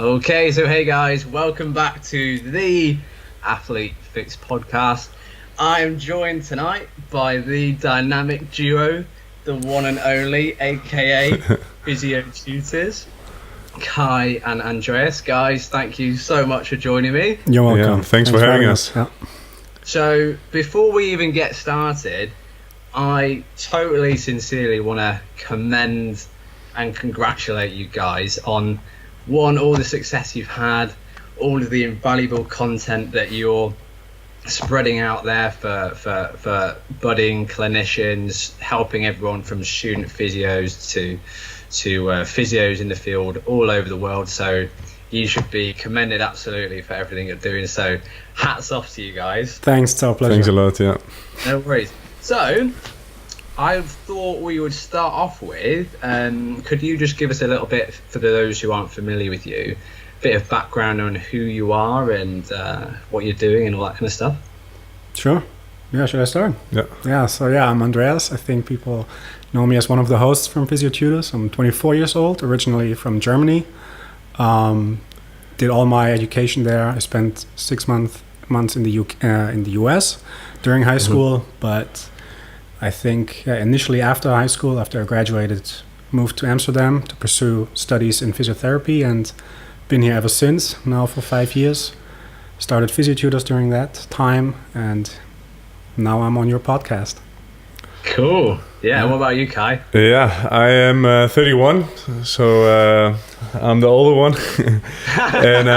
Okay, so hey guys, welcome back to the Athlete Fix podcast. I'm joined tonight by the dynamic duo, the one and only, aka Physiotutors, Kai and Andreas. Guys, thank you so much for joining me. You're welcome. Yeah, thanks for having us. Yeah. So before we even get started, I totally sincerely want to commend and congratulate you guys on all the success you've had, all of the invaluable content that you're spreading out there for budding clinicians, helping everyone from student physios to physios in the field all over the world. So you should be commended absolutely for everything you're doing. So hats off to you guys. Thanks, it's our pleasure. Thanks a lot, yeah. No worries. So I thought we would start off with, could you just give us a little bit, for those who aren't familiar with you, a bit of background on who you are and what you're doing and all that kind of stuff? Sure. Yeah, should I start? Yeah. So I'm Andreas. I think people know me as one of the hosts from Physiotutors. I'm 24 years old, originally from Germany. Did all my education there. I spent 6 months in the US during high school, but I think initially after high school, after I graduated, moved to Amsterdam to pursue studies in physiotherapy and been here ever since, now for 5 years. Started Physiotutors during that time and now I'm on your podcast. Cool. Yeah, what about you, Kai? Yeah, I am 31, so I'm the older one. And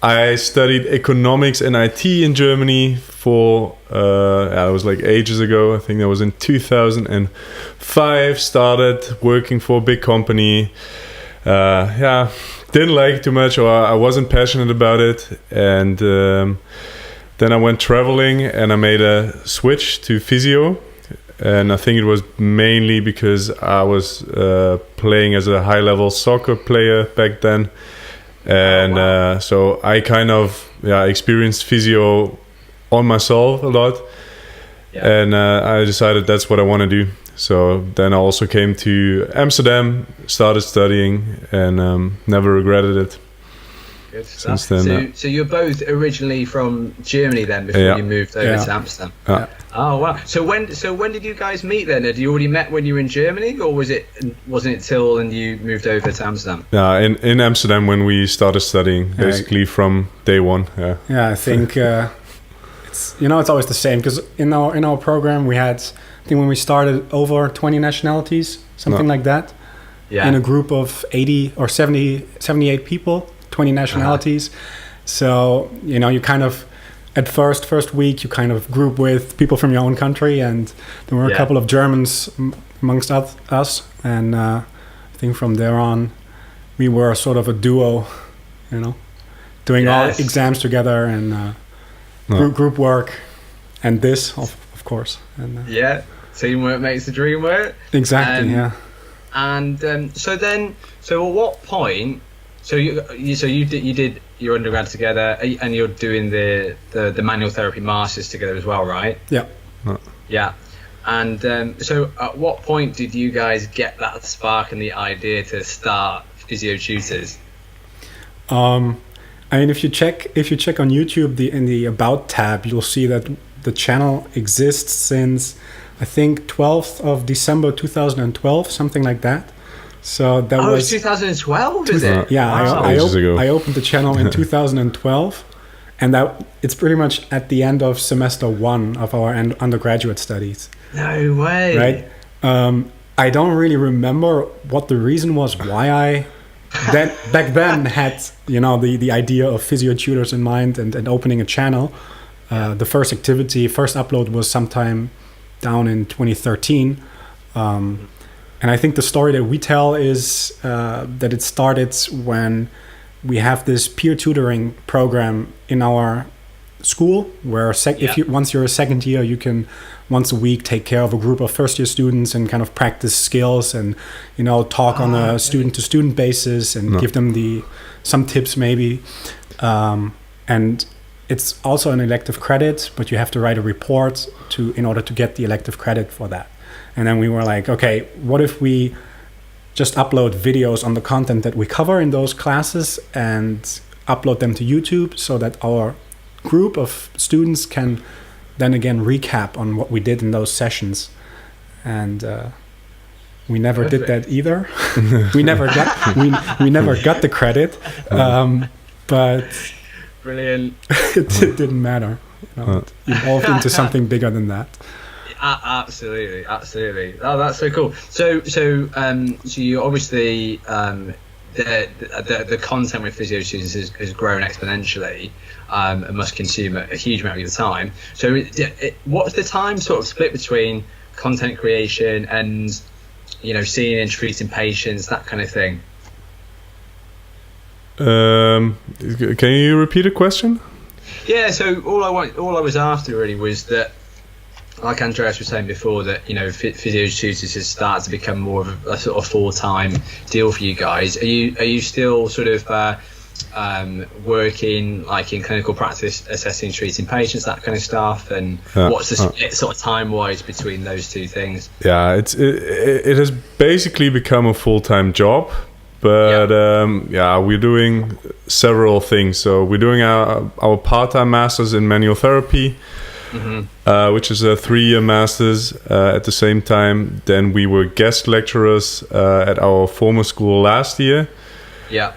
I studied economics and IT in Germany for, it was like ages ago. I think that was in 2005. Started working for a big company. Didn't like it too much, or I wasn't passionate about it. And then I went traveling and I made a switch to physio. And I think it was mainly because I was playing as a high-level soccer player back then. And so I kind of experienced physio on myself a lot. Yeah. And I decided that's what I want to do. So then I also came to Amsterdam, started studying, and never regretted it. Good stuff. Since then, so you're both originally from Germany then before you moved over to Amsterdam? Yeah. Oh wow! So when did you guys meet then? Had you already met when you were in Germany, or wasn't it till and you moved over to Amsterdam? Yeah, in Amsterdam when we started studying, basically from day one. Yeah. Yeah, I think it's always the same because in our program we had, I think when we started, over 20 nationalities, something like that. Yeah. In a group of 80 or 78 people, 20 nationalities. So you kind of. At first week, you kind of group with people from your own country, and there were a couple of Germans amongst us. And I think from there on, we were sort of a duo, doing all exams together and group work, and this, of course. And, teamwork makes the dream work. Exactly. And so at what point? So you did your undergrad together, and you're doing the manual therapy masters together as well, right? Yeah. Yeah. And so at what point did you guys get that spark and the idea to start Physiotutors? I mean, if you check on YouTube, in the About tab, you'll see that the channel exists since I think 12th of December 2012, something like that. So that was 2012, is it? Yeah, wow. I opened the channel in 2012, and it's pretty much at the end of semester 1 of our undergraduate studies. No way. Right? I don't really remember what the reason was why I back then had the idea of Physiotutors in mind and opening a channel. The first upload was sometime down in 2013. And I think the story that we tell is that it started when we have this peer tutoring program in our school, where once you're a second year, you can once a week take care of a group of first year students and kind of practice skills and talk on a student to student basis and give them some tips maybe. And it's also an elective credit, but you have to write a report in order to get the elective credit for that. And then we were like, okay, what if we just upload videos on the content that we cover in those classes and upload them to YouTube so that our group of students can then again recap on what we did in those sessions. And we never did that either. we never got the credit, but brilliant. it didn't matter. It evolved into something bigger than that. Absolutely. Oh, that's so cool. So you obviously the content with Physiotutors has grown exponentially, and must consume a huge amount of your time. So what's the time sort of split between content creation and seeing and treating patients, that kind of thing? Can you repeat the question? Yeah, so all I was after really was that, like Andreas was saying before, that Physiotutors has started to become more of a sort of full-time deal for you guys. Are you still sort of working like in clinical practice, assessing, treating patients, that kind of stuff? And what's the split sort of time-wise between those two things? Yeah, it has basically become a full-time job. But we're doing several things. So we're doing our part-time masters in manual therapy, which is a 3-year master's at the same time. Then we were guest lecturers at our former school last year. Yeah.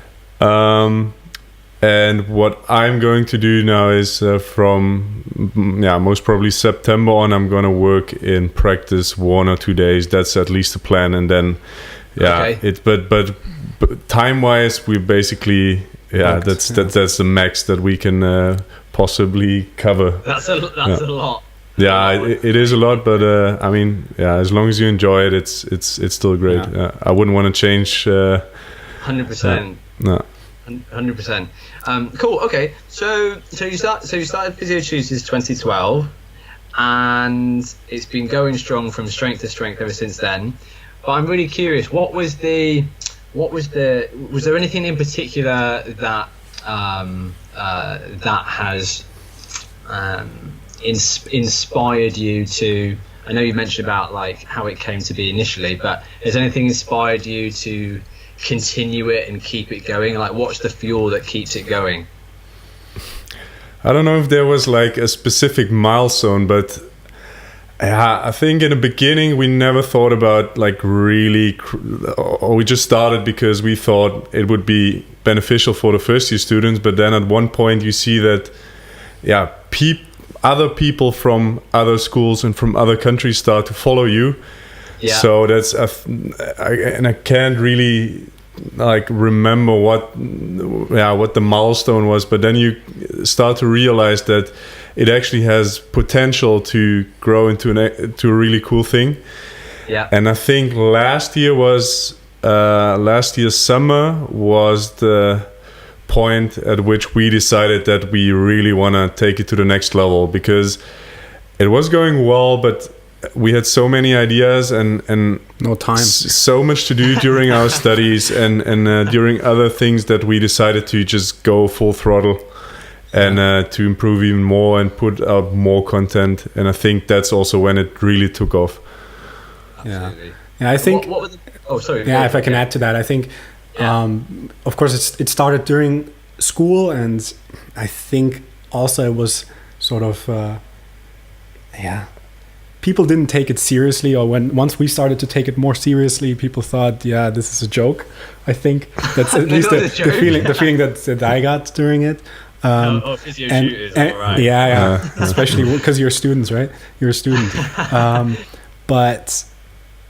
And what I'm going to do now is from most probably September on, I'm going to work in practice 1 or 2 days. That's at least the plan. And then but time-wise, we basically that's the max that we can possibly cover. That's a lot. Yeah, it is a lot, but as long as you enjoy it, it's still great. I wouldn't want to change. 100%. No. 100%. Cool. Okay. So you started Physiotutors 2012, and it's been going strong from strength to strength ever since then. But I'm really curious. Was there anything in particular that that has inspired you to? I know you mentioned about like how it came to be initially, but has anything inspired you to continue it and keep it going? Like, what's the fuel that keeps it going? I don't know if there was like a specific milestone, but I think in the beginning we never thought about like really, or we just started because we thought it would be beneficial for the first year students. But then at one point you see that, other people from other schools and from other countries start to follow you. Yeah. So that's I can't really like remember what the milestone was, but then you start to realize that it actually has potential to grow into a really cool thing. Yeah. And I think last year's summer was the point at which we decided that we really want to take it to the next level, because it was going well, but we had so many ideas and no time, so much to do during our studies and during other things, that we decided to just go full throttle and to improve even more and put out more content. And I think that's also when it really took off. Absolutely. Yeah, I think. What was sorry. Yeah, if I can add to that, I think. Of course, it started during school, and I think also it was sort of. People didn't take it seriously, or once we started to take it more seriously, people thought, this is a joke. I think that's at least the feeling that I got during it. Physiotutors, all right. Yeah. Especially because you're students, right? You're a student. But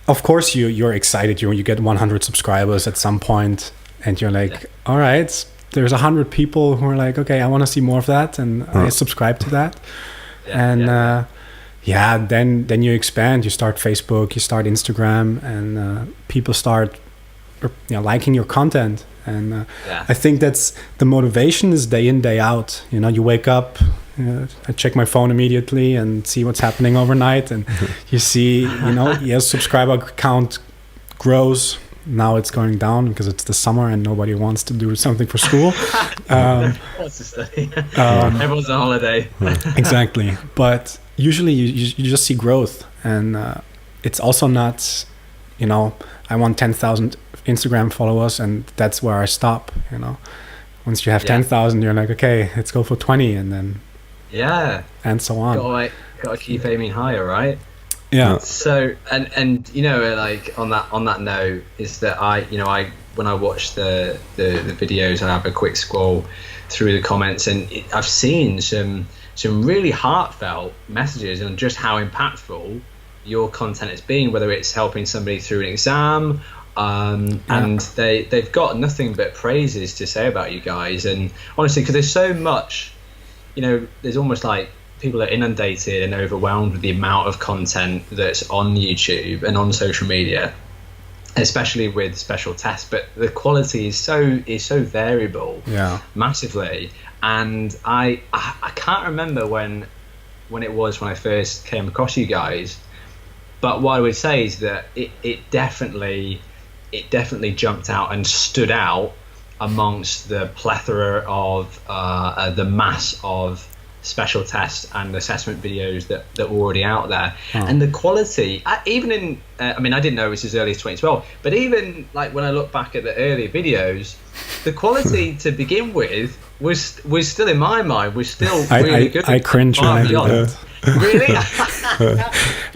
of course you're excited. You get 100 subscribers at some point, and you're like, all right, there's 100 people who are like, okay, I want to see more of that, and I subscribe to that. Then you expand. You start Facebook, you start Instagram, and people start liking your content. And I think that's the motivation is day in, day out. You wake up, I check my phone immediately and see what's happening overnight, and you see, subscriber count grows. Now it's going down because it's the summer and nobody wants to do something for school. Wants to study. Everyone's on holiday. Exactly. But usually you just see growth, and it's also not, I want 10,000 Instagram followers, and that's where I stop. Once you have 10,000, you're like, okay, let's go for 20, and then and so on. Gotta keep aiming higher, right? Yeah. So and like on that note is that I when I watch the videos, I have a quick scroll through the comments, and I've seen some really heartfelt messages on just how impactful your content has been, whether it's helping somebody through an exam, and they've got nothing but praises to say about you guys. And honestly, because there's so much, there's almost like people are inundated and overwhelmed with the amount of content that's on YouTube and on social media, especially with special tests, but the quality is so variable, massively. And I can't remember when it was when I first came across you guys, but what I would say is that it definitely jumped out and stood out amongst the plethora of the mass of special test and assessment videos that were already out there. And the quality, even in I didn't know it was as early as 2012, but even like when I look back at the earlier videos, the quality to begin with was still, in my mind, was still really good. I cringe when I do that. Really?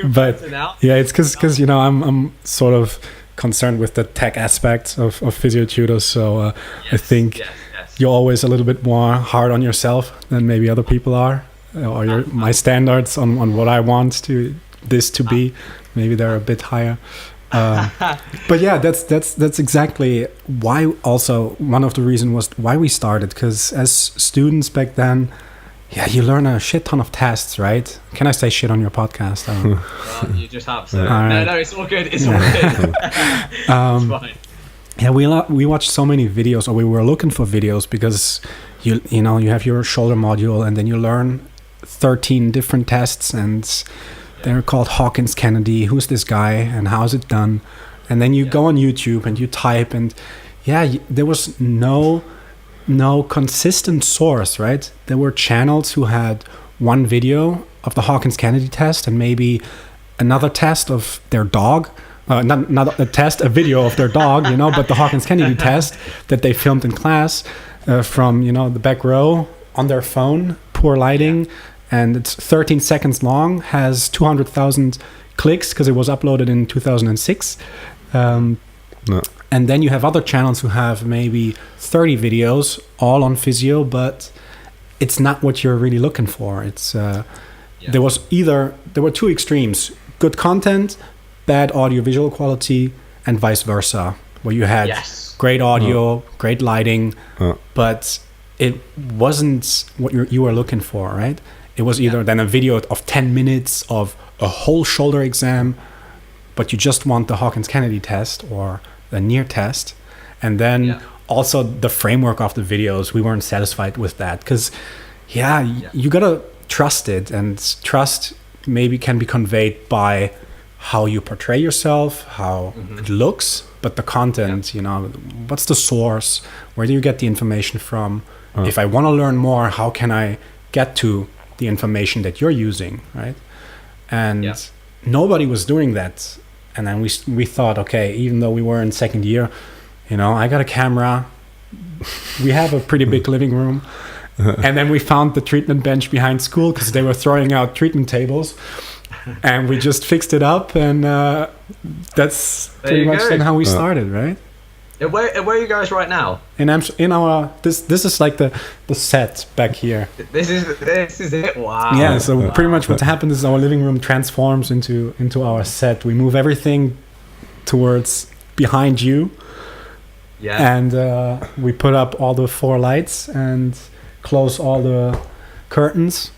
But it's because I'm sort of concerned with the tech aspects of Physiotutors, so I think you're always a little bit more hard on yourself than maybe other people are, or my standards on what I want this to be, maybe they're a bit higher. But yeah, that's exactly why. Also, one of the reasons was why we started, because as students back then, you learn a shit ton of tests, right? Can I say shit on your podcast? Well, you just have, so no, it's all good. It's all good. It's fine. Yeah, we watched so many videos, or we were looking for videos, because you have your shoulder module, and then you learn 13 different tests, and they're called Hawkins Kennedy. Who's this guy, and how is it done? And then you go on YouTube and you type, and there was no consistent source, right? There were channels who had one video of the Hawkins Kennedy test and maybe another test of their dog. Not a test, a video of their dog, but the Hawkins Kennedy test that they filmed in class from, the back row on their phone, poor lighting, and it's 13 seconds long, has 200,000 clicks because it was uploaded in 2006. And then you have other channels who have maybe 30 videos, all on physio, but it's not what you're really looking for. It's there were two extremes: good content, bad audio-visual quality, and vice versa, where you had great audio, great lighting, but it wasn't what you were looking for, right? It was either then a video of 10 minutes of a whole shoulder exam, but you just want the Hawkins Kennedy test or the near test. And then also the framework of the videos, we weren't satisfied with that, because you gotta trust it, and trust maybe can be conveyed by how you portray yourself, how it looks, but the content, what's the source? Where do you get the information from? If I want to learn more, how can I get to the information that you're using, right? And nobody was doing that. And then we thought, okay, even though we were in second year, I got a camera. We have a pretty big living room. And then we found the treatment bench behind school because they were throwing out treatment tables. And we just fixed it up, and that's pretty much then how we started, right? Where are you guys right now? In our this is like the set back here. This is it. Wow. Yeah. So pretty much what happened is our living room transforms into our set. We move everything towards behind you. Yeah. And we put up all the 4 lights and close all the curtains.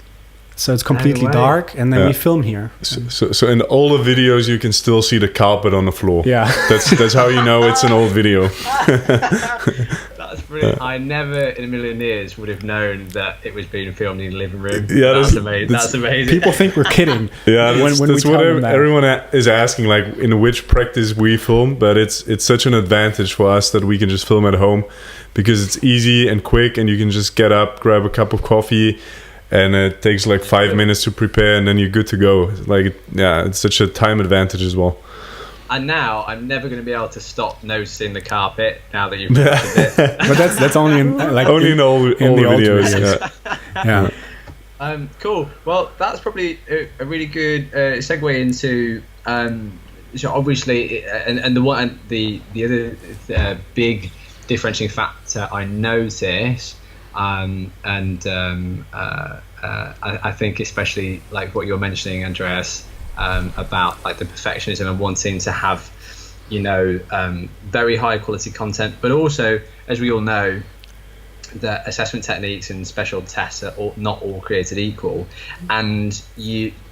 So it's completely dark, and then we film here. So in all the videos, you can still see the carpet on the floor. Yeah, that's how you know it's an old video. That's brilliant. I never in a million years would have known that it was being filmed in the living room. Yeah, that's amazing. That's amazing. People think we're kidding. Yeah, that's what everyone is asking, like in which practice we film. But it's such an advantage for us that we can just film at home, because it's easy and quick, and you can just get up, grab a cup of coffee. And it takes like 5 minutes to prepare, and then you're good to go. It's such a time advantage as well. And now I'm never going to be able to stop noticing the carpet now that you've mentioned it. But that's only in only in all the old videos. Yeah. Cool. Well, that's probably a really good segue into so obviously, and the other big differentiating factor I notice, I think especially like what you're mentioning, Andreas, about like the perfectionism and wanting to have, very high quality content, but also, as we all know, that assessment techniques and special tests are not all created equal, and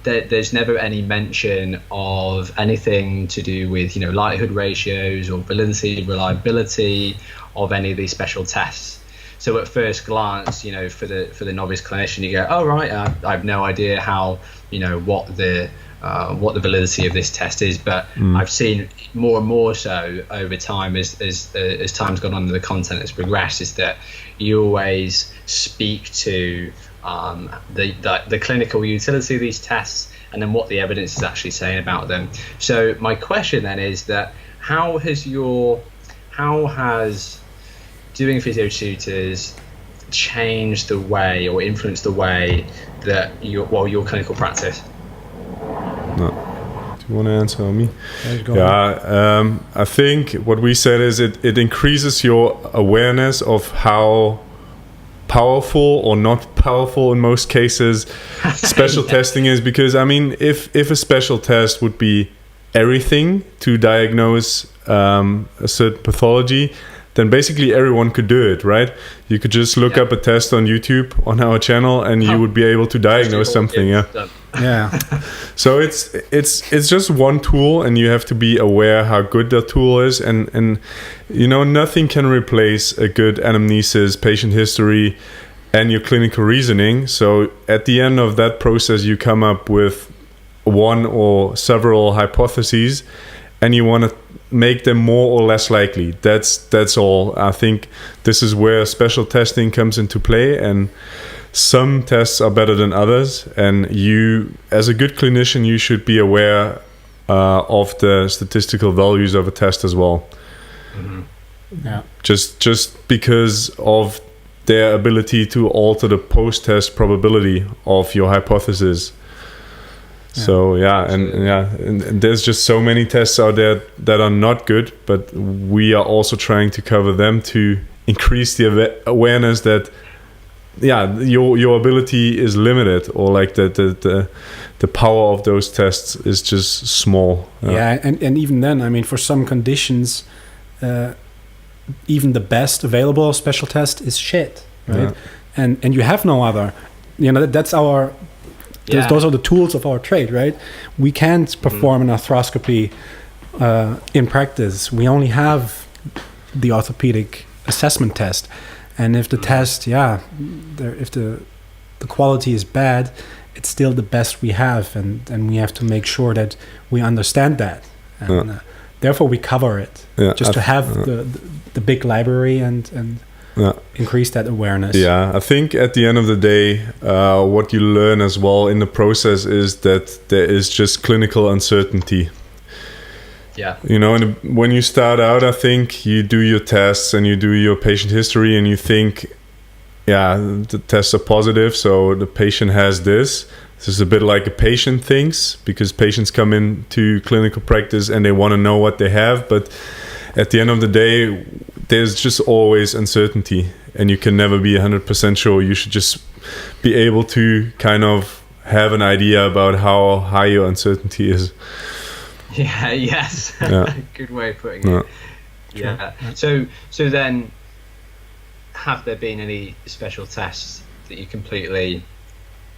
there's never any mention of anything to do with likelihood ratios or validity, reliability of any of these special tests. So at first glance, for the novice clinician, you go, oh right, I have no idea how what the validity of this test is, but I've seen more and more so over time as time's gone on and the content has progressed, is that you always speak to the clinical utility of these tests and then what the evidence is actually saying about them. So my question then is that how has doing Physiotutors changed the way or influenced the way that your clinical practice? No. Do you want to answer on me? I think what we said is it increases your awareness of how powerful or not powerful in most cases special testing is, because if a special test would be everything to diagnose a certain pathology, then basically everyone could do it, right? You could just look up a test on YouTube on our channel and you would be able to diagnose something. Yeah. So it's just one tool, and you have to be aware how good that tool is, and nothing can replace a good anamnesis, patient history, and your clinical reasoning. So at the end of that process, you come up with one or several hypotheses, and you want to make them more or less likely. That's all. I think this is where special testing comes into play, and some tests are better than others, and you, as a good clinician, you should be aware of the statistical values of a test as well. Yeah. Just because of their ability to alter the post-test probability of your hypothesis. So and there's just so many tests out there that are not good, but we are also trying to cover them to increase the awareness that your ability is limited, or like the power of those tests is just small. And even then, for some conditions, even the best available special test is shit, right? And you have no other. That's our. Those are the tools of our trade, right? We can't perform an arthroscopy in practice. We only have the orthopedic assessment test, and if the test, if the quality is bad, it's still the best we have, and we have to make sure that we understand that, and therefore we cover it, just to have the big library and increase that awareness. I think at the end of the day, what you learn as well in the process is that there is just clinical uncertainty. When you start out, I think you do your tests and you do your patient history and you think, the tests are positive, so the patient has this. This is a bit like a patient thinks, because patients come into clinical practice and they want to know what they have, but at the end of the day, there's just always uncertainty, and you can never be 100% sure. You should just be able to kind of have an idea about how high your uncertainty is. Good way of putting it. So then, have there been any special tests that you completely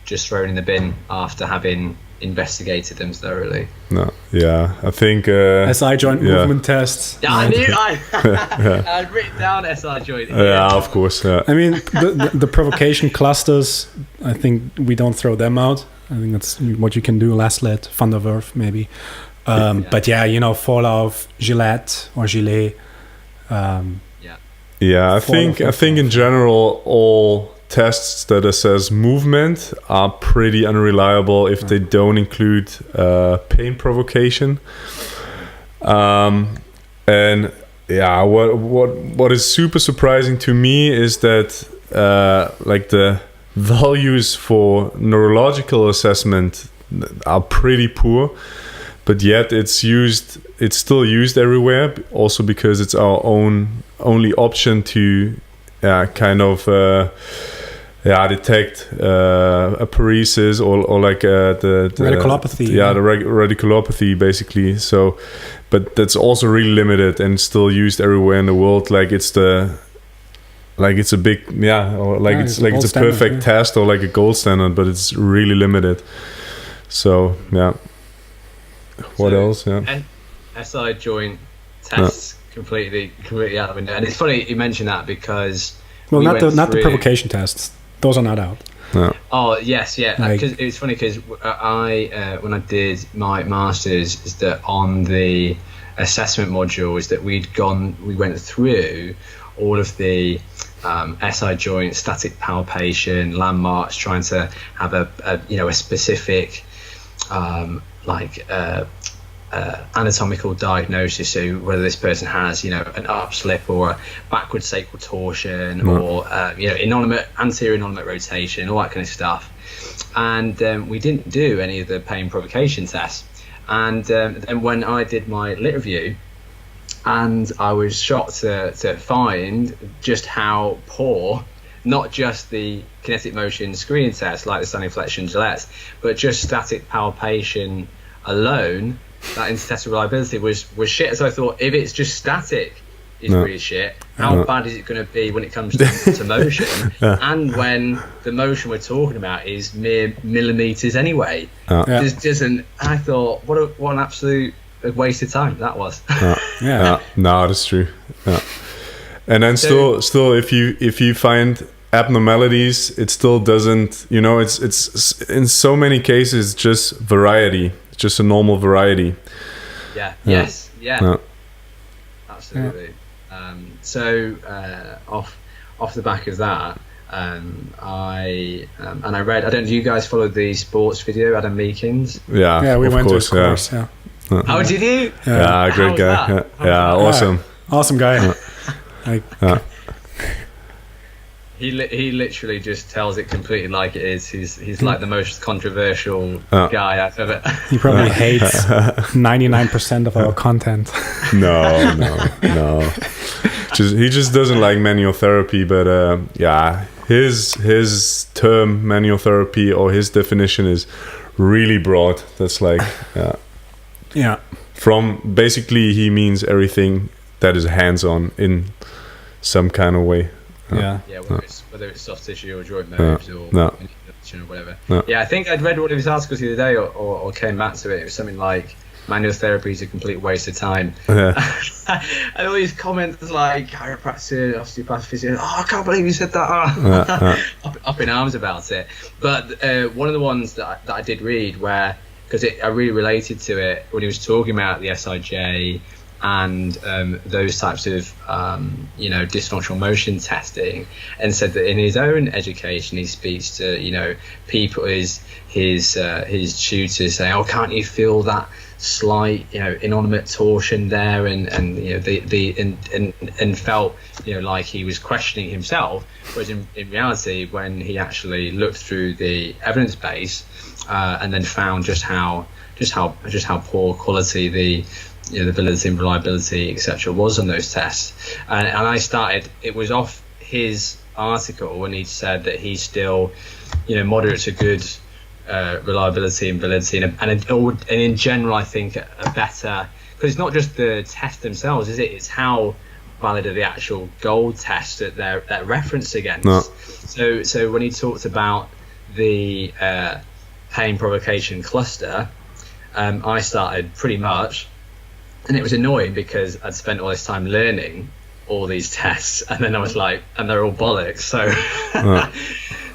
just thrown in the bin after having investigated them thoroughly? I think SI joint movement tests. I knew I'd written down SI joint. Of course. The provocation clusters, I think we don't throw them out. I think that's what you can do. Laslet, Van der Werf, maybe. But Forlauf, Gillette or Gilet. I think in general all tests that assess movement are pretty unreliable if they don't include pain provocation. And yeah, what is super surprising to me is that like the values for neurological assessment are pretty poor, but yet it's still used everywhere, also because it's our only option to kind of detect a paresis or like the radiculopathy. The radiculopathy basically. So, but that's also really limited and still used everywhere in the world. Like it's a big or like it's a perfect test or like a gold standard, but it's really limited. So what else? SI joint tests completely out the window. And it's funny you mentioned that because not the provocation tests. Those are not out. No. Oh yes, because it's funny because I when I did my masters is that on the assessment module is that we went through all of the SI joint static palpation landmarks, trying to have a specific anatomical diagnosis, so whether this person has an upslip or a backward sacral torsion or anterior innominate rotation, all that kind of stuff. And we didn't do any of the pain provocation tests. And then when I did my lit review, and I was shocked to find just how poor not just the kinetic motion screening test like the standing flexion Gillettes, but just static palpation alone, that intertestal reliability was shit. So I thought, if it's just static is really shit, how bad is it going to be when it comes to motion? And when the motion we're talking about is mere millimeters anyway. I thought, what an absolute waste of time that was. No, that's true. And then still if you find abnormalities, it still doesn't, it's in so many cases just variety, just a normal variety. Yes, absolutely. So off the back of that, I read, I don't know, do you guys follow the sports video, Adam Meekins? We went to his course. Oh, did you? Great guy. Awesome. Awesome guy. He literally just tells it completely like it is. He's like the most controversial guy I've ever. He probably hates 99% of our content. No. He just doesn't like manual therapy, but his term manual therapy, or his definition, is really broad. That's like from basically he means everything that is hands-on in some kind of way. Whether it's soft tissue or joint moves or whatever. I think I'd read one of his articles the other day or came back to it. It was something like, manual therapy is a complete waste of time. And all these comments like, chiropractor, osteopath, physio, I can't believe you said that. Up in arms about it. But one of the ones that I did read, where, because I really related to it when he was talking about the SIJ and those types of dysfunctional motion testing, and said that in his own education he speaks to people, his tutors saying, oh, can't you feel that slight innominate torsion there, and felt like he was questioning himself, whereas in reality, when he actually looked through the evidence base and then found just how poor quality the validity and reliability, etc., was on those tests. And I started, it was off his article when he said that he's still, moderate to good reliability and validity, and in general, I think a better, because it's not just the tests themselves, is it? It's how valid are the actual gold tests that they're referenced against. So when he talked about the pain provocation cluster, I started pretty much. And it was annoying because I'd spent all this time learning all these tests, and then I was like, and they're all bollocks. So,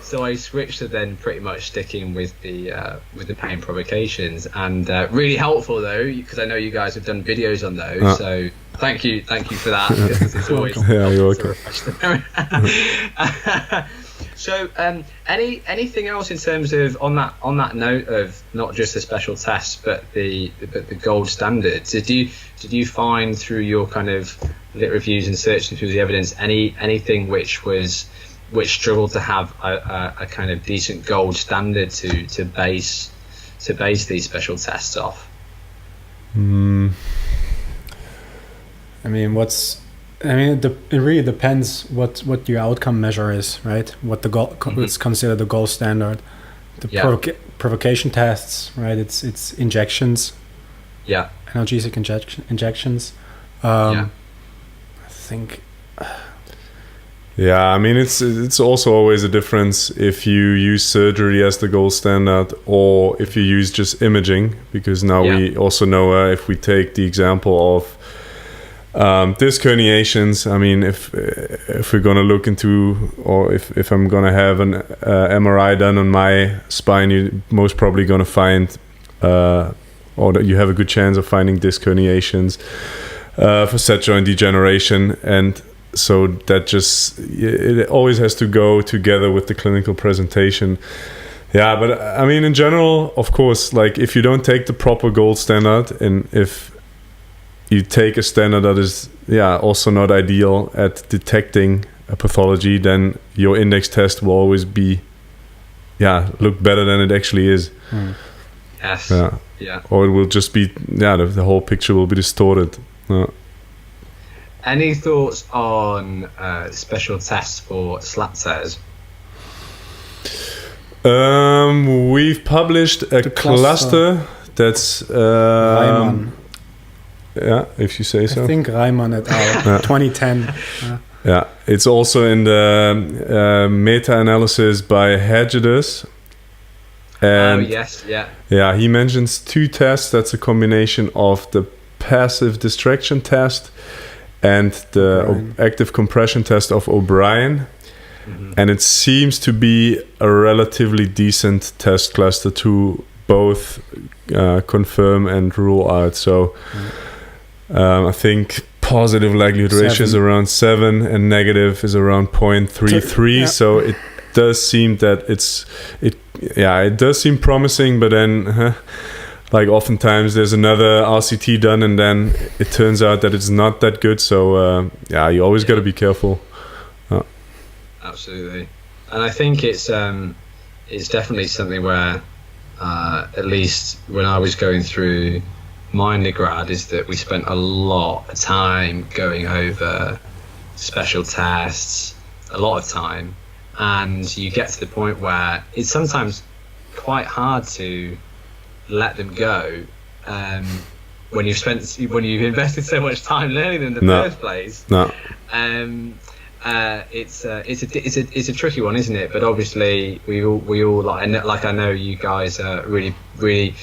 so I switched to then pretty much sticking with the pain provocations, and really helpful though, because I know you guys have done videos on those. So thank you for that. Because it's always you're welcome. So, anything else in terms of on that note of not just the special tests, but the gold standards? Did you find through your kind of lit reviews and searching through the evidence anything which struggled to have a kind of decent gold standard to base these special tests off? It really depends what your outcome measure is, right? What the goal is considered the gold standard. The provocation tests, right? It's injections. Yeah. Analgesic injections. I think. Yeah, I mean it's also always a difference if you use surgery as the gold standard or if you use just imaging, because now we also know if we take the example of disc herniations. I mean, if we're gonna look into, or if I'm gonna have an MRI done on my spine, you're most probably gonna find, or that you have a good chance of finding disc herniations for set joint degeneration, and so that just it always has to go together with the clinical presentation. Yeah, but I mean, in general, of course, like if you don't take the proper gold standard, and if you take a standard that is also not ideal at detecting a pathology, then your index test will always be look better than it actually is. Yes. Yeah. Or it will just be the whole picture will be distorted. Any thoughts on special tests for slap tears? We've published a cluster that's if you say so. I think Reimann et al. 2010. Yeah, it's also in the meta-analysis by Hedges. And he mentions two tests. That's a combination of the passive distraction test and the active compression test of O'Brien. And it seems to be a relatively decent test cluster to both confirm and rule out. So I think positive likelihood ratio is around 7 and negative is around 0.33. So it does seem that it does seem promising, but then like oftentimes there's another RCT done and then it turns out that it's not that good. So you always got to be careful. Absolutely. And I think it's definitely something where at least when I was going through my undergrad, is that we spent a lot of time going over special tests, a lot of time, and you get to the point where it's sometimes quite hard to let them go when you've invested so much time learning them in the first place. It's a tricky one, isn't it? But obviously we all like I know you guys are really, really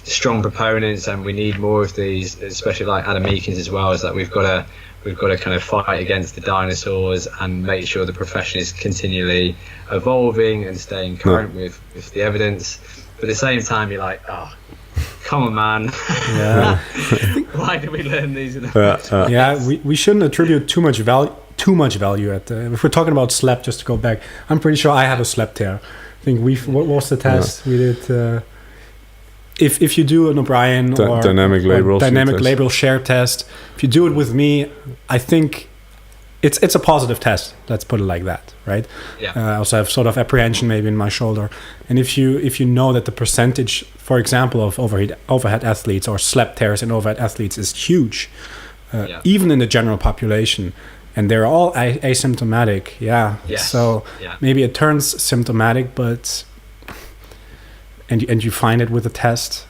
strong proponents, and we need more of these, especially like Adam Meekins as well. Is that we've got to kind of fight against the dinosaurs and make sure the profession is continually evolving and staying current with the evidence. But at the same time, you're like, oh, come on, man. Yeah. Why do we learn these in the first place? We shouldn't attribute too much value at if we're talking about SLEP. Just to go back, I'm pretty sure I have a SLEP tear. I think what was the test we did? If you do an O'Brien or dynamic labral share test, if you do it with me, I think it's a positive test. Let's put it like that, right? Yeah. I also have sort of apprehension maybe in my shoulder, and if you know that the percentage, for example, of overhead athletes or SLEP tears in overhead athletes is huge, even in the general population, and they're all asymptomatic. Yes. So maybe it turns symptomatic, but. And you find it with a test.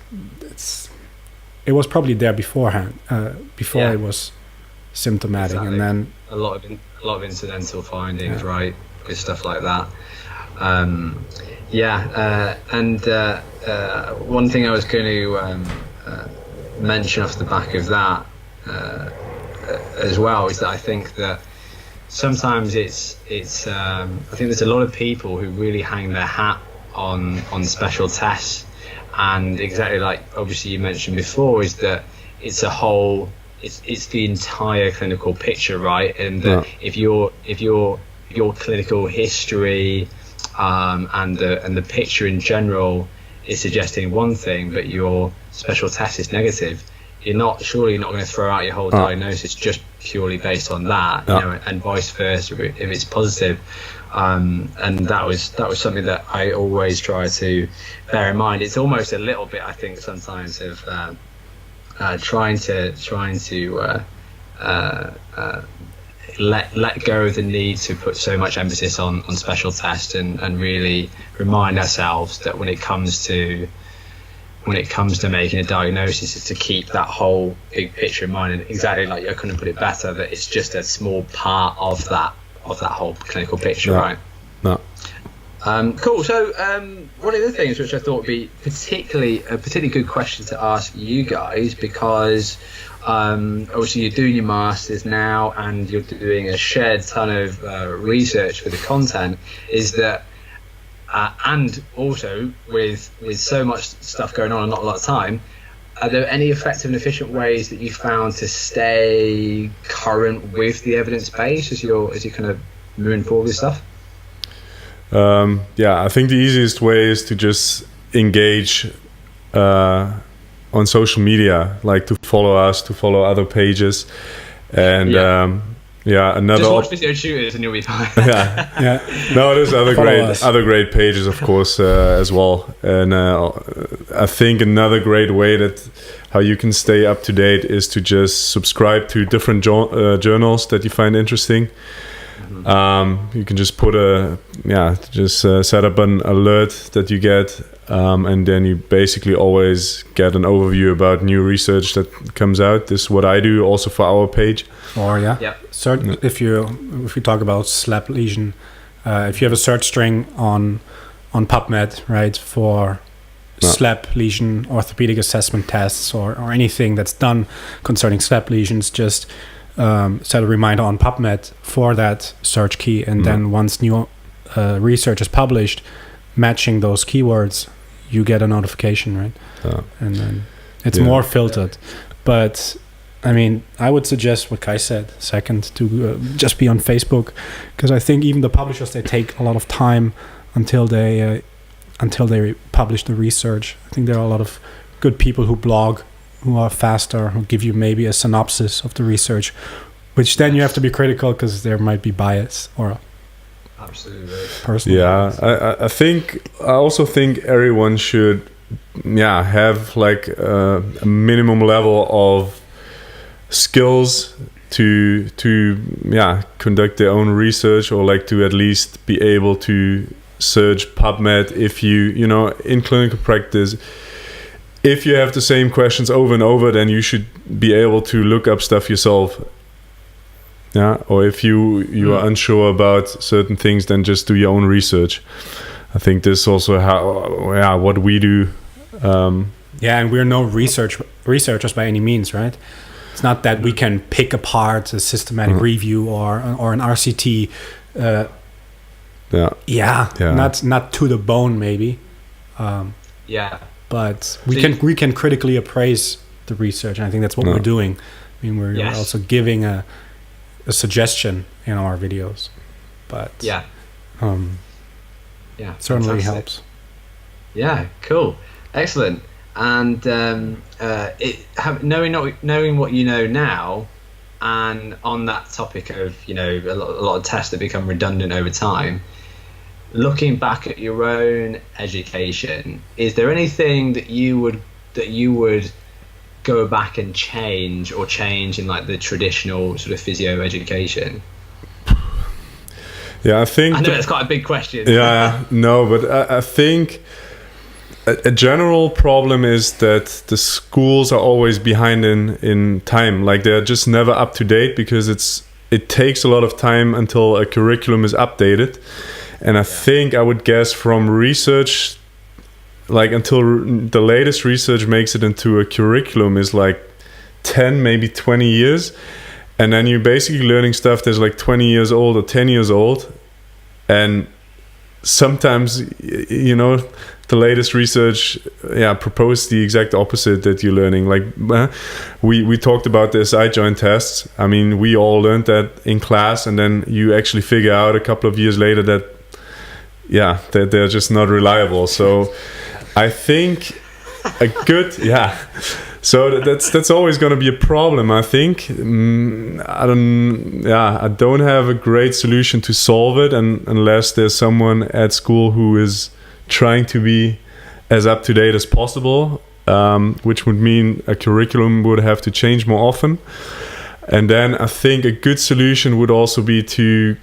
It was probably there beforehand, before it was symptomatic, and then a lot of incidental findings, right, with stuff like that. One thing I was going to mention off the back of that as well is that I think that sometimes it's I think there's a lot of people who really hang their hat on special tests, and exactly like obviously you mentioned before, is that it's the entire clinical picture, right? And that if your clinical history and the picture in general is suggesting one thing, but your special test is negative, surely you're not going to throw out your whole diagnosis just purely based on that, and vice versa if it's positive. And that was something that I always try to bear in mind. It's almost a little bit, I think, sometimes of trying to let go of the need to put so much emphasis on special tests and really remind ourselves that when it comes to making a diagnosis, is to keep that whole big picture in mind. And exactly like I couldn't put it better, that it's just a small part of that whole clinical picture, right? No. Cool. So one of the things which I thought would be a particularly good question to ask you guys, because obviously you're doing your masters now and you're doing a shared ton of research for the content, is that and also with so much stuff going on and not a lot of time, are there any effective and efficient ways that you found to stay current with the evidence base as you're kind of moving forward with stuff? I think the easiest way is to just engage on social media, like to follow us, to follow other pages, and another. Just watch Physiotutors and you'll be fine. No, there's other great pages, of course, as well. And I think another great way that how you can stay up to date is to just subscribe to different journals that you find interesting. You can just put set up an alert that you get, and then you basically always get an overview about new research that comes out. This is what I do also for our page. Or if you talk about SLAP lesion, if you have a search string on PubMed, right, for SLAP lesion orthopedic assessment tests or anything that's done concerning SLAP lesions, just set a reminder on PubMed for that search key, and then once new research is published matching those keywords, you get a notification, right? And then it's more filtered. But I mean, I would suggest what Kai said second, to just be on Facebook, because I think even the publishers, they take a lot of time until they publish the research. I think there are a lot of good people who blog, who are faster, who give you maybe a synopsis of the research, which then you have to be critical because there might be bias or absolutely personal bias. I also think everyone should have like a minimum level of skills to conduct their own research, or like to at least be able to search PubMed if you in clinical practice. If you have the same questions over and over, then you should be able to look up stuff yourself. Or if you are unsure about certain things, then just do your own research. I think this is also what we do. And we're no researchers by any means, right? It's not that we can pick apart a systematic review or an RCT. Not to the bone, maybe. But we can critically appraise the research, and I think that's what we're doing. I mean, we're also giving a suggestion in our videos, but certainly helps. Yeah, cool, excellent. And knowing what you know now, and on that topic of a lot of tests that become redundant over time. Looking back at your own education, is there anything that you would go back and change in like the traditional sort of physio education? I think I know that's quite a big question. But I think a general problem is that the schools are always behind in time. Like they're just never up to date, because it takes a lot of time until a curriculum is updated. And I think I would guess from research, like until the latest research makes it into a curriculum, is like 10, maybe 20 years. And then you're basically learning stuff that's like 20 years old or 10 years old. And sometimes, the latest research proposed the exact opposite that you're learning. Like we talked about the side joint tests. I mean, we all learned that in class, and then you actually figure out a couple of years later that they're just not reliable. So I think a good so that's always going to be a problem, I think. I don't have a great solution to solve it, and unless there's someone at school who is trying to be as up to date as possible, which would mean a curriculum would have to change more often. And then I think a good solution would also be to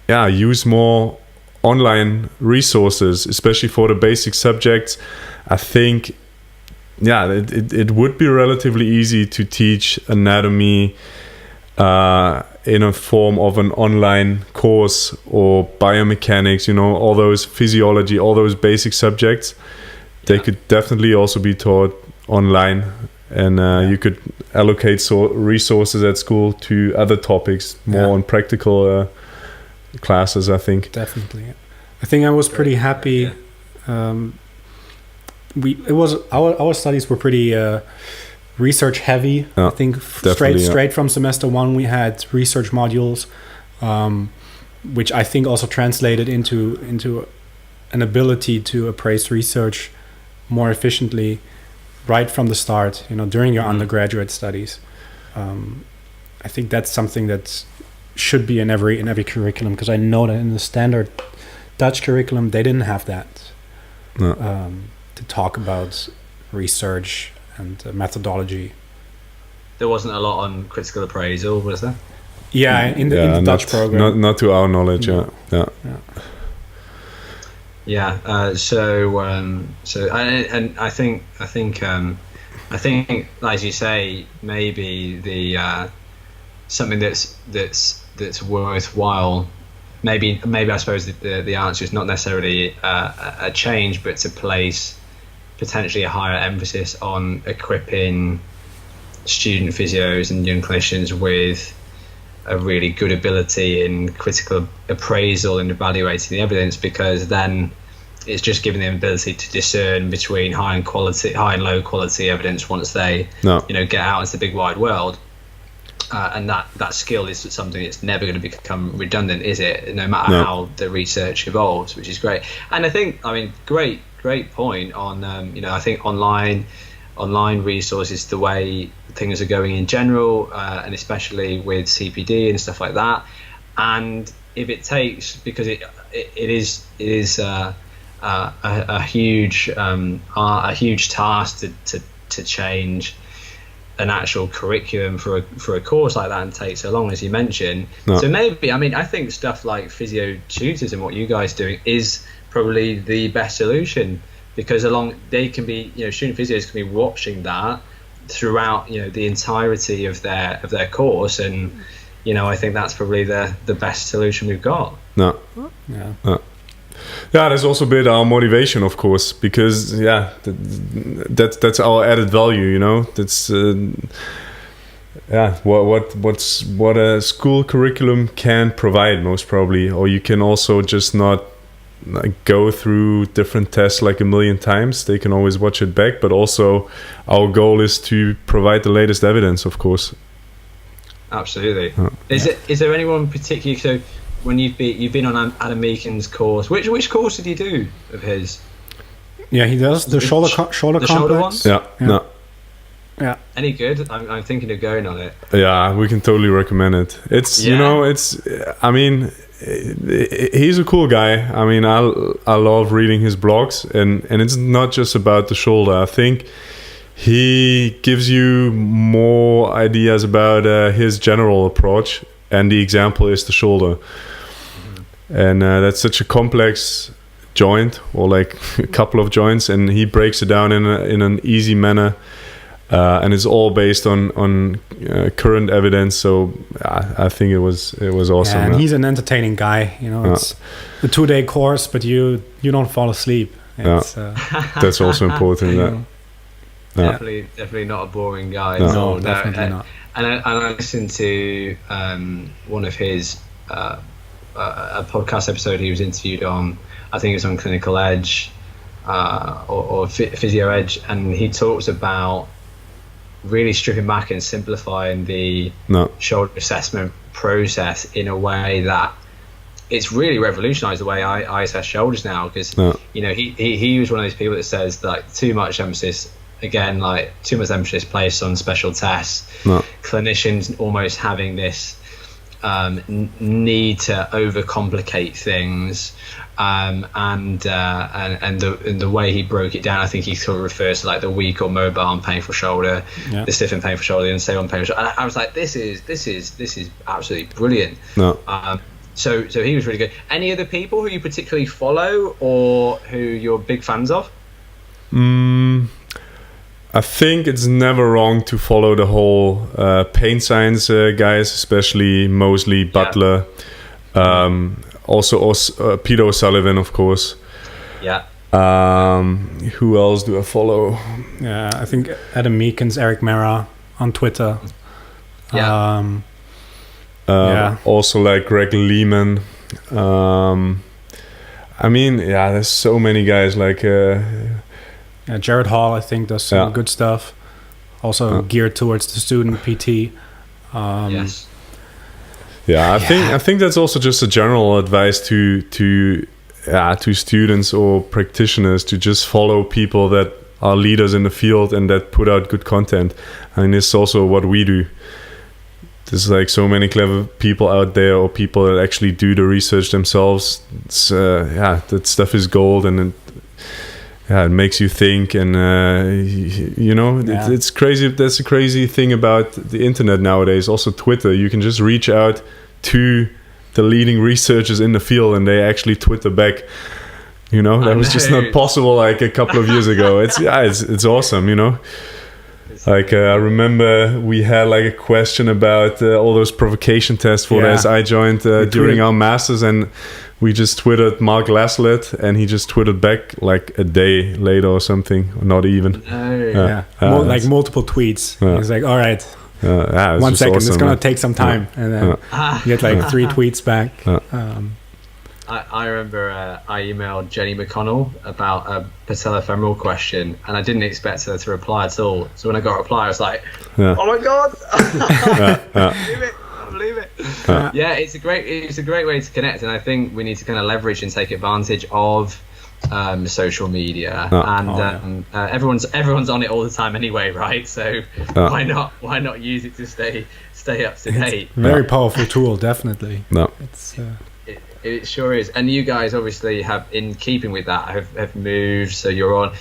use more online resources, especially for the basic subjects. I think it would be relatively easy to teach anatomy in a form of an online course, or biomechanics, all those physiology, all those basic subjects. They could definitely also be taught online, and you could allocate resources at school to other topiks, more on practical classes, I think. Definitely. I think I was pretty happy. Our studies were pretty research heavy. I think straight from semester one we had research modules, which I think also translated into an ability to appraise research more efficiently right from the start, during your undergraduate studies. I think that's something that should be in every curriculum, because I know that in the standard Dutch curriculum they didn't have that to talk about research and methodology. There wasn't a lot on critical appraisal, was there? Yeah, in the Dutch program. Not to our knowledge. Yeah. I think, as you say, maybe the something that's worthwhile. Maybe I suppose the answer is not necessarily a change, but to place potentially a higher emphasis on equipping student physios and young clinicians with a really good ability in critical appraisal and evaluating the evidence, because then it's just giving them the ability to discern between high and low quality evidence once they get out into the big wide world. And that skill is something that's never going to become redundant, is it? No matter how the research evolves, which is great. And I think, great point on, I think online resources, the way things are going in general, and especially with CPD and stuff like that. And if it takes, because it is a huge task to change an actual curriculum for a course like that, and take so long, as you mentioned. So maybe, I think stuff like Physiotutors and what you guys are doing is probably the best solution, because they can be, student physios can be watching that throughout, the entirety of their course, and I think that's probably the best solution we've got. Yeah, there's also a bit our motivation, of course, because that's our added value. That's what a school curriculum can provide, most probably. Or you can also just not go through different tests like a million times. They can always watch it back, but also our goal is to provide the latest evidence, of course. Absolutely. Is there anyone particularly? So when you've been on Adam Meakin's course, which course did you do of his? Yeah, he does the shoulder complex. Yeah. Any good? I'm thinking of going on it. Yeah, we can totally recommend it. It's he's a cool guy. I love reading his blogs, and it's not just about the shoulder. I think he gives you more ideas about his general approach, and the example is the shoulder. And that's such a complex joint, or like a couple of joints, and he breaks it down in an easy manner, and it's all based on current evidence. So I think it was awesome. And he's an entertaining guy. It's a 2-day course, but you don't fall asleep. That's also important. Definitely not a boring guy. No, definitely not. And I listened to one of his a podcast episode he was interviewed on. I think it was on Clinical Edge or Physio Edge, and he talks about really stripping back and simplifying the shoulder assessment process in a way that it's really revolutionized the way I assess shoulders now, because you know, he was one of those people that says like too much emphasis placed on special tests, clinicians almost having this need to overcomplicate things, and the way he broke it down, I think he sort of refers to like the weak or mobile and painful shoulder, the stiff and painful shoulder, and stable and painful shoulder. And I was like, this is absolutely brilliant. So he was really good. Any other people who you particularly follow or who you're big fans of? I think it's never wrong to follow the whole pain science guys, especially Mosley, Butler, also Peter O'Sullivan, of course. Yeah. Who else do I follow? Yeah, I think Adam Meekins, Eric Mera on Twitter. Yeah. Also like Greg Lehman. I mean, there's so many guys like... Jared Hall, I think, does some good stuff. Also geared towards the student PT. Yes. Yeah, I think that's also just a general advice to students or practitioners to just follow people that are leaders in the field and that put out good content. I mean, it's also what we do. There's like so many clever people out there, or people that actually do the research themselves. It's, that stuff is gold, and it makes you think, and it's crazy. That's the crazy thing about the internet nowadays. Also Twitter, you can just reach out to the leading researchers in the field, and they actually Twitter back. You know, that was just not possible like a couple of years ago. It's awesome. You know, like I remember we had like a question about all those provocation tests for the SI joint during our masters, and we just tweeted Mark Laslett, and he just tweeted back like a day later or something, or not even. Like multiple tweets. He's like, all right, 1 second, awesome, it's going to take some time. And then you get like 3 tweets back. I remember I emailed Jenny McConnell about a patellofemoral question, and I didn't expect her to reply at all. So when I got a reply, I was like, oh my God. I believe it. It's a great way to connect, and I think we need to kind of leverage and take advantage of social media, everyone's on it all the time anyway, right? So why not use it to stay up to date? Very powerful tool, definitely. It sure is. And you guys obviously have, in keeping with that, have moved. So you're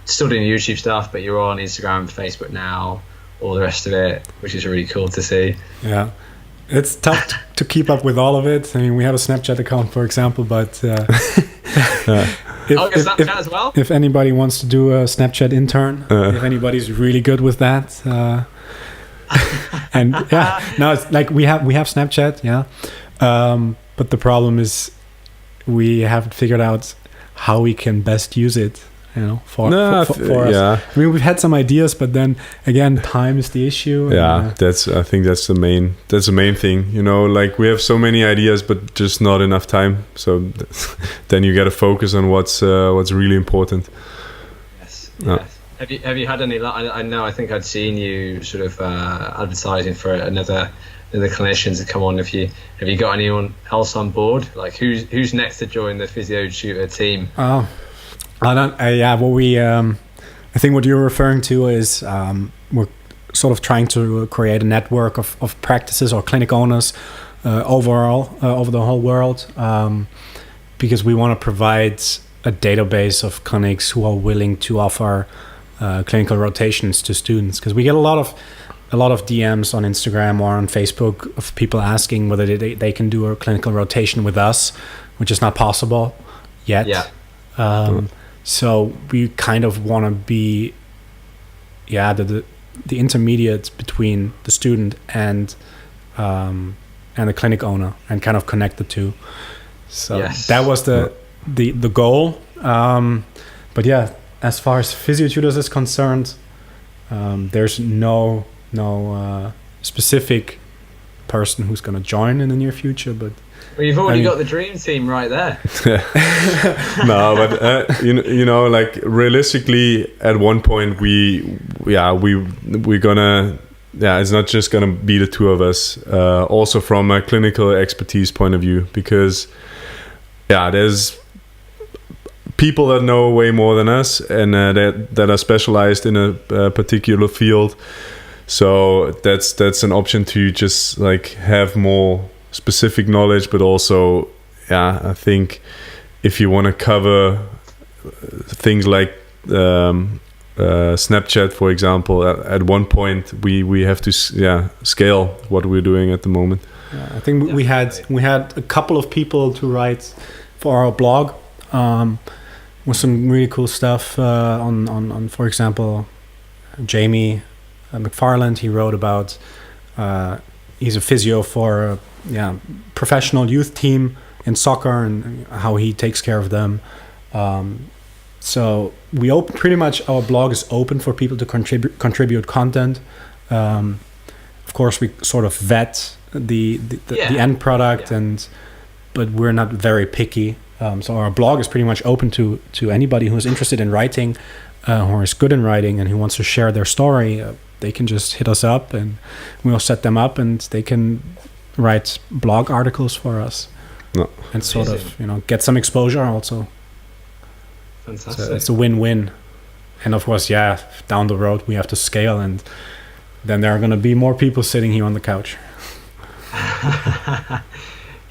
still doing YouTube stuff, but you're on Instagram, Facebook now, all the rest of it, which is really cool to see. Yeah, it's tough to keep up with all of it. I mean, we have a Snapchat account, for example, but Snapchat as well. If anybody wants to do a Snapchat intern, if anybody's really good with that, it's like we have Snapchat, but the problem is we haven't figured out how we can best use it. For us. I mean, we've had some ideas, but then again, time is the issue. I think that's the main thing. Like we have so many ideas, but just not enough time. So then you got to focus on what's really important. Yes. Have you had any? I think I'd seen you sort of advertising for another clinician to come on. Have you got anyone else on board? Like who's next to join the physio tutor team? Oh. I think what you're referring to is we're sort of trying to create a network of practices or clinic owners overall over the whole world, because we want to provide a database of clinics who are willing to offer clinical rotations to students, because we get a lot of DMs on Instagram or on Facebook of people asking whether they can do a clinical rotation with us, which is not possible yet. So we kind of want to be, the intermediate between the student and the clinic owner, and kind of connect the two. So that was the goal. But as far as Physiotutors is concerned, there's no specific person who's going to join in the near future, but. Well, you've already got the dream team right there. No, but like realistically, at one point we're gonna it's not just going to be the two of us. Also from a clinical expertise point of view, because there's people that know way more than us, and that are specialized in a particular field. So that's an option to just like have more specific knowledge, but also I think if you want to cover things like Snapchat, for example, at one point we have to scale what we're doing at the moment. I think we had a couple of people to write for our blog with some really cool stuff on for example, Jamie McFarland. He wrote about he's a physio for a professional youth team in soccer and how he takes care of them. So we pretty much our blog is open for people to contribute content. Of course, we sort of vet the end product, but we're not very picky. So our blog is pretty much open to anybody who's interested in writing, who is good in writing and who wants to share their story. They can just hit us up and we'll set them up, and they can write blog articles for us. No. And sort of, get some exposure also. Fantastic. So it's a win-win. And of course, down the road we have to scale, and then there are going to be more people sitting here on the couch.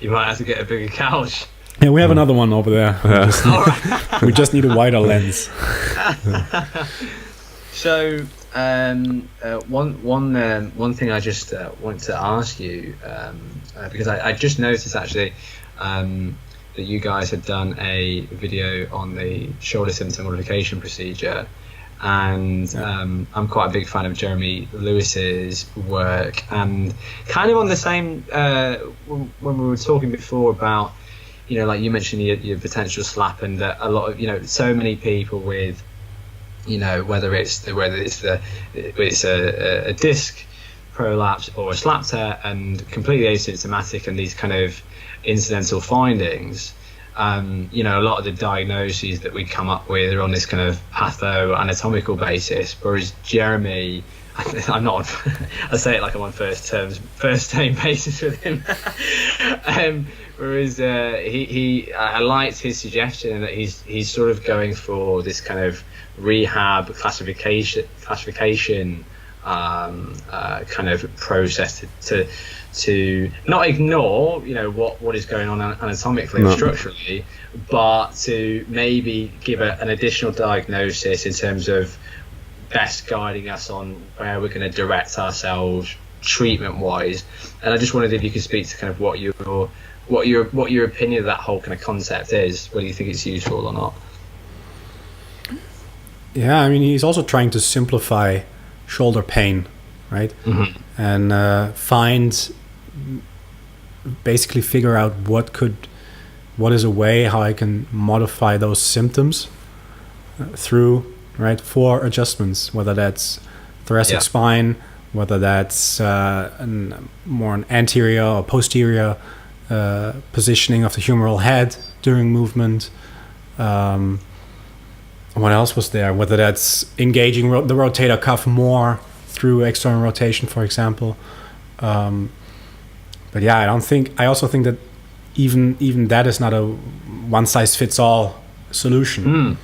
You might have to get a bigger couch. Yeah, we have another one over there. We just need a wider lens. So, one thing I just want to ask you, because I just noticed actually that you guys had done a video on the shoulder symptom modification procedure, and I'm quite a big fan of Jeremy Lewis's work, and kind of on the same when we were talking before about, like you mentioned your potential slap, and that a lot of so many people with whether it's a disc prolapse or a slap tear and completely asymptomatic, and these kind of incidental findings, a lot of the diagnoses that we come up with are on this kind of patho-anatomical basis, whereas Jeremy, I'm not I say it like I'm on first name basis with him. Whereas I liked his suggestion that he's sort of going for this kind of rehab classification kind of process to not ignore what is going on anatomically or structurally, but to maybe give an additional diagnosis in terms of best guiding us on where we're going to direct ourselves treatment wise. And I just wondered if you could speak to kind of what your opinion of that whole kind of concept is, whether you think it's useful or not. Yeah, I mean, he's also trying to simplify shoulder pain, right? Mm-hmm. And basically figure out what is a way how I can modify those symptoms through, right, 4 adjustments, whether that's thoracic spine, whether that's more an anterior or posterior positioning of the humeral head during movement. What else was there? Whether that's engaging the rotator cuff more through external rotation, for example. But I also think that even that is not a one-size-fits-all solution.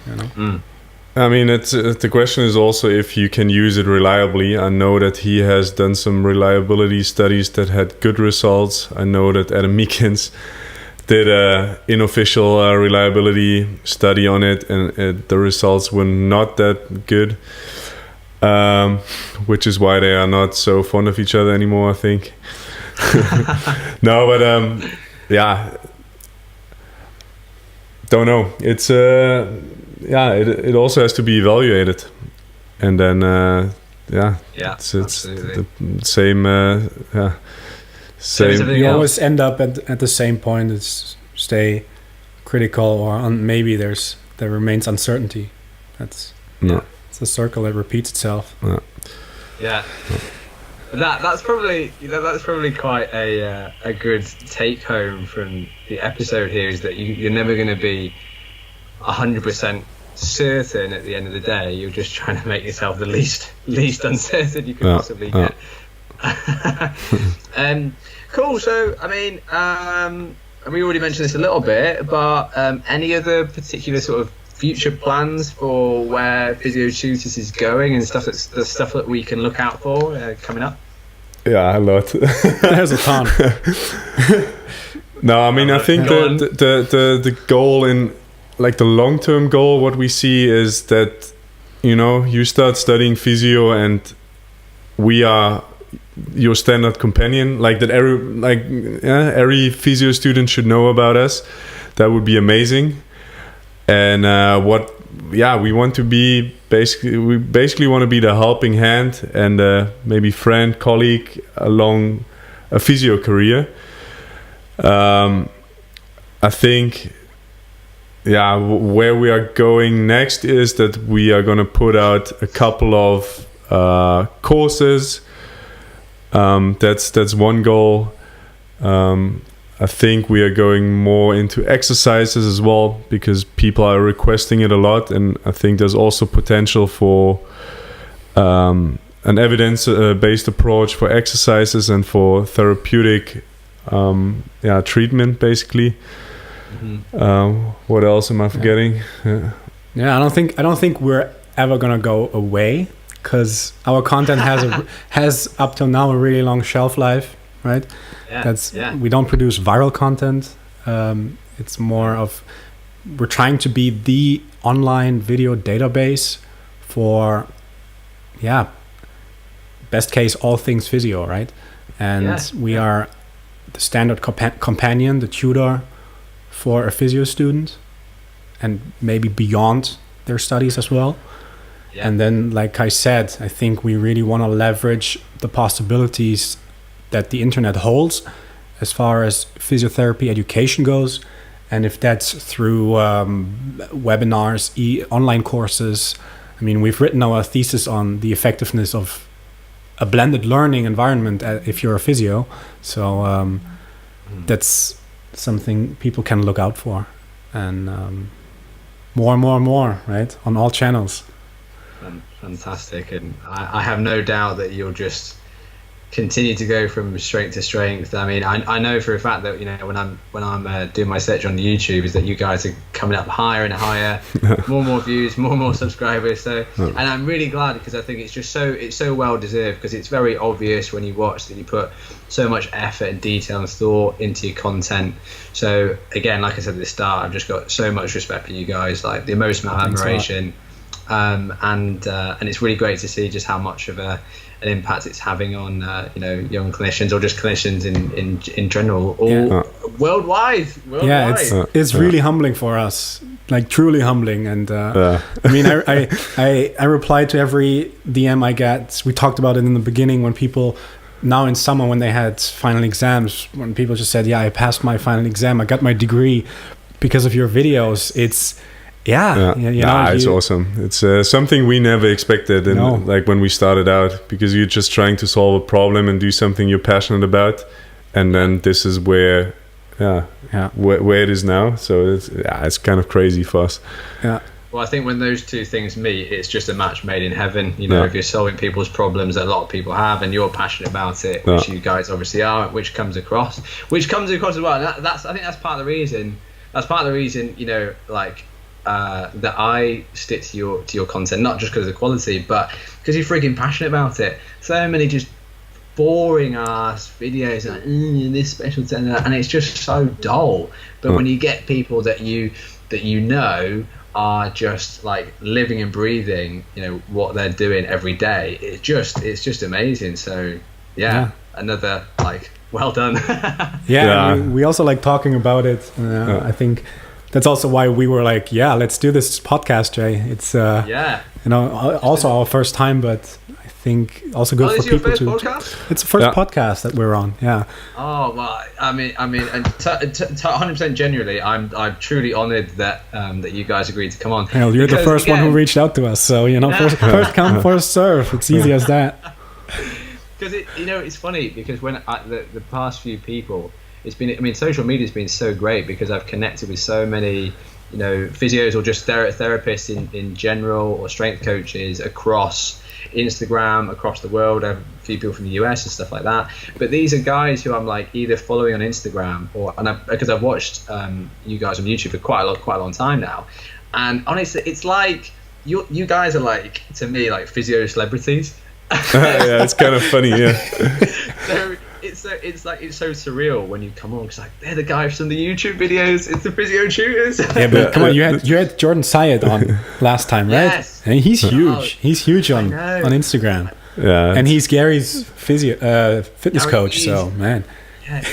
I mean, the question is also if you can use it reliably. I know that he has done some reliability studies that had good results. I know that Adam Meekins did an unofficial reliability study on it, and the results were not that good, which is why they are not so fond of each other anymore, I think. No, but don't know. It's it also has to be evaluated, and then it's the same. Same. You always end up at the same point. It's stay critical, or maybe there remains uncertainty. It's a circle that repeats itself. That's probably quite a good take home from the episode here, is that you're never going to be 100% certain at the end of the day. You're just trying to make yourself the least uncertain you can possibly get Cool. So, I mean, we already mentioned this a little bit, but any other particular sort of future plans for where Physiotutors is going and stuff the stuff that we can look out for coming up? Yeah, a lot. There's a ton. No, I mean, I think the goal in, like, the long-term goal, what we see is that, you know, you start studying physio and we are your standard companion, like that every physio student should know about us. That would be amazing. And we want to be basically want to be the helping hand and maybe friend, colleague along a physio career. I think where we are going next is that we are going to put out a couple of courses. That's one goal. I think we are going more into exercises as well because people are requesting it a lot, and I think there's also potential for an evidence-based approach for exercises and for therapeutic treatment, basically. What else am I forgetting? Yeah, I don't think we're ever gonna go away, because our content has up till now a really long shelf life, right? We don't produce viral content. It's more of, we're trying to be the online video database for best case all things physio, right? And we are the standard companion, the tutor for a physio student, and maybe beyond their studies as well. And then, like I said, I think we really want to leverage the possibilities that the internet holds as far as physiotherapy education goes. And if that's through webinars, online courses. I mean, we've written our thesis on the effectiveness of a blended learning environment if you're a physio. So that's something people can look out for. And more, right? On all channels. Fantastic. And I have no doubt that you'll just continue to go from strength to strength. I mean, I know for a fact that, you know, when I'm doing my search on YouTube, is that you guys are coming up higher and higher, more and more views, more and more subscribers. So, and I'm really glad, because I think it's so well deserved, because it's very obvious when you watch that you put so much effort and detail and thought into your content. So again, like I said at the start, I've just got so much respect for you guys, like the most amount of admiration. And it's really great to see just how much of an impact it's having on young clinicians, or just clinicians in general, or worldwide. Yeah, it's really humbling for us, like truly humbling. And I mean, I reply to every DM I get. We talked about it in the beginning, when people now in summer, when they had final exams, when people just said, I passed my final exam, I got my degree because of your videos. It's it's awesome. It's something we never expected, like when we started out, because you're just trying to solve a problem and do something you're passionate about, and then this is where it is now. So it's kind of crazy for us. Yeah. Well, I think when those two things meet, it's just a match made in heaven. You know, if you're solving people's problems that a lot of people have, and you're passionate about it, which you guys obviously are, which comes across as well. And I think that's part of the reason. That's part of the reason, you know, like. That I stick to your content, not just because of the quality, but because you're freaking passionate about it. So many just boring ass videos, like this special technique, and it's just so dull. But when you get people that you know are just like living and breathing, you know, what they're doing every day, it's just amazing. So another like well done. We also like talking about it. I think that's also why we were like, let's do this podcast, Jay. It's also our first time, but I think also good for people to. Podcast? It's the first podcast that we're on. Yeah. Oh well, I mean, and 100% genuinely, I'm truly honoured that you guys agreed to come on. Hell, you're the first one who reached out to us, so first come, first serve. It's easy as that. Because it's funny, because when the past few people. It's been, I mean, social media's been so great, because I've connected with so many physios or just therapists in general, or strength coaches across Instagram, across the world. I have a few people from the US and stuff like that. But these are guys who I'm like either following on Instagram because I've watched you guys on YouTube for quite a long time now. And honestly, it's like you guys are like, to me, like physio celebrities. Yeah, it's kind of funny. Yeah. So it's so surreal when you come on. It's like they're the guys from the YouTube videos. It's the Physiotutors. Yeah, but come on, you had Jordan Syed on last time, right? Yes. And he's huge. He's huge on Instagram. Yeah. And he's Gary's fitness coach. So man. Yeah,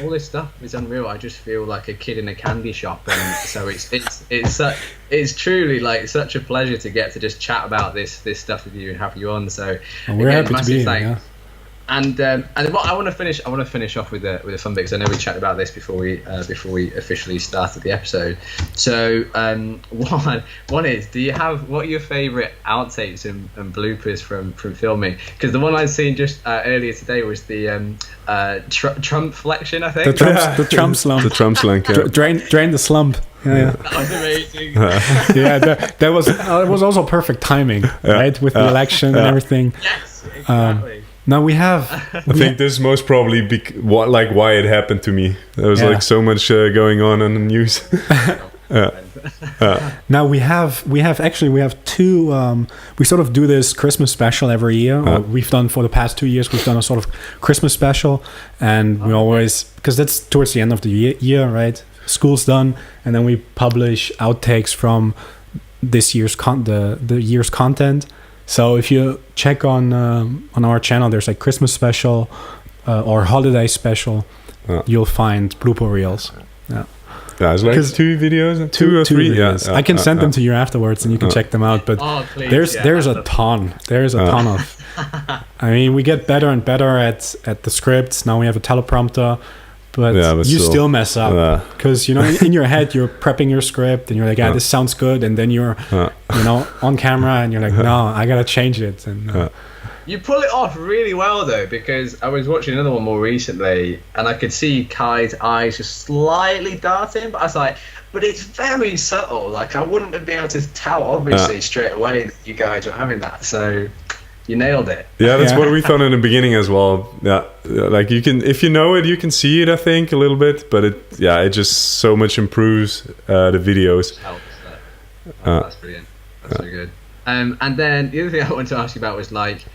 all this stuff is unreal. I just feel like a kid in a candy shop, and so it's truly like such a pleasure to get to just chat about this stuff with you and have you on. So we're happy to be here. Yeah. And what I want to finish off with a fun bit, because I know we chatted about this before we officially started the episode. So one is, what are your favourite outtakes and bloopers from filming? Because the one I've seen just earlier today was the Trump flexion, I think. The Trump slump. The Trump slump. Yeah. Drain the slump. Yeah. That was amazing. Yeah, that was also perfect timing, right, with the election and everything. Yes, exactly. Now we have. I think this is most probably why it happened to me. There was like so much going on in the news. Now we have two. We sort of do this Christmas special every year. Or we've done for the past 2 years. We've done a sort of Christmas special, and we always, because that's towards the end of the year, right? School's done, and then we publish outtakes from this year's the year's content. So if you check on our channel, there's like Christmas special or holiday special. You'll find blooper reels. Yeah, it's like 2 videos, two or three. Videos. Yeah, I can send them to you afterwards, and you can check them out. But there's a ton. There's a ton of. I mean, we get better and better at the scripts. Now we have a teleprompter. But you still mess up because in your head you're prepping your script and you're like, this sounds good, and then you're on camera and you're like, no, I gotta change it. And you pull it off really well though, because I was watching another one more recently and I could see Kai's eyes just slightly darting, but I was like, but it's very subtle. Like I wouldn't have been able to tell obviously straight away that you guys were having that. So you nailed it. Yeah, that's what we thought in the beginning as well. Yeah, like you can, if you know it, you can see it. I think a little bit, but it just so much improves the videos. That's brilliant. That's so good. And then the other thing I wanted to ask you about was like,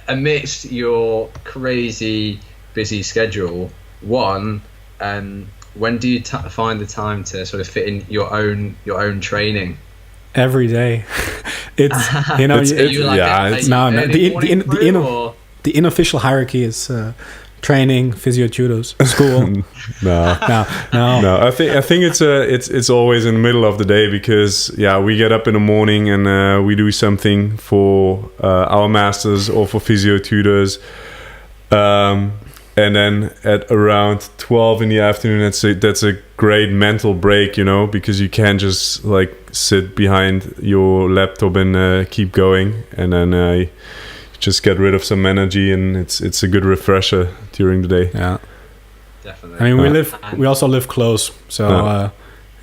amidst your crazy busy schedule, when do you find the time to sort of fit in your own training? Every day. It's the unofficial hierarchy is training, physiotutors, school. No. I think it's always in the middle of the day, because we get up in the morning and we do something for our masters or for physiotutors. And then at around 12 in the afternoon, that's a great mental break, because you can't just like sit behind your laptop and keep going. And then just get rid of some energy, and it's a good refresher during the day. Yeah, definitely. I mean, we also live close, so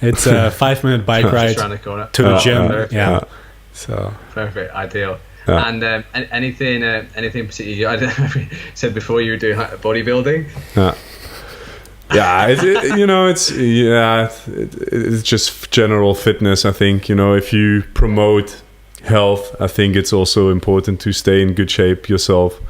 it's a 5-minute bike ride to the gym. So perfect, ideal. And anything particularly? I don't know if you said before you were doing bodybuilding. It's just general fitness. I think if you promote health, I think it's also important to stay in good shape yourself.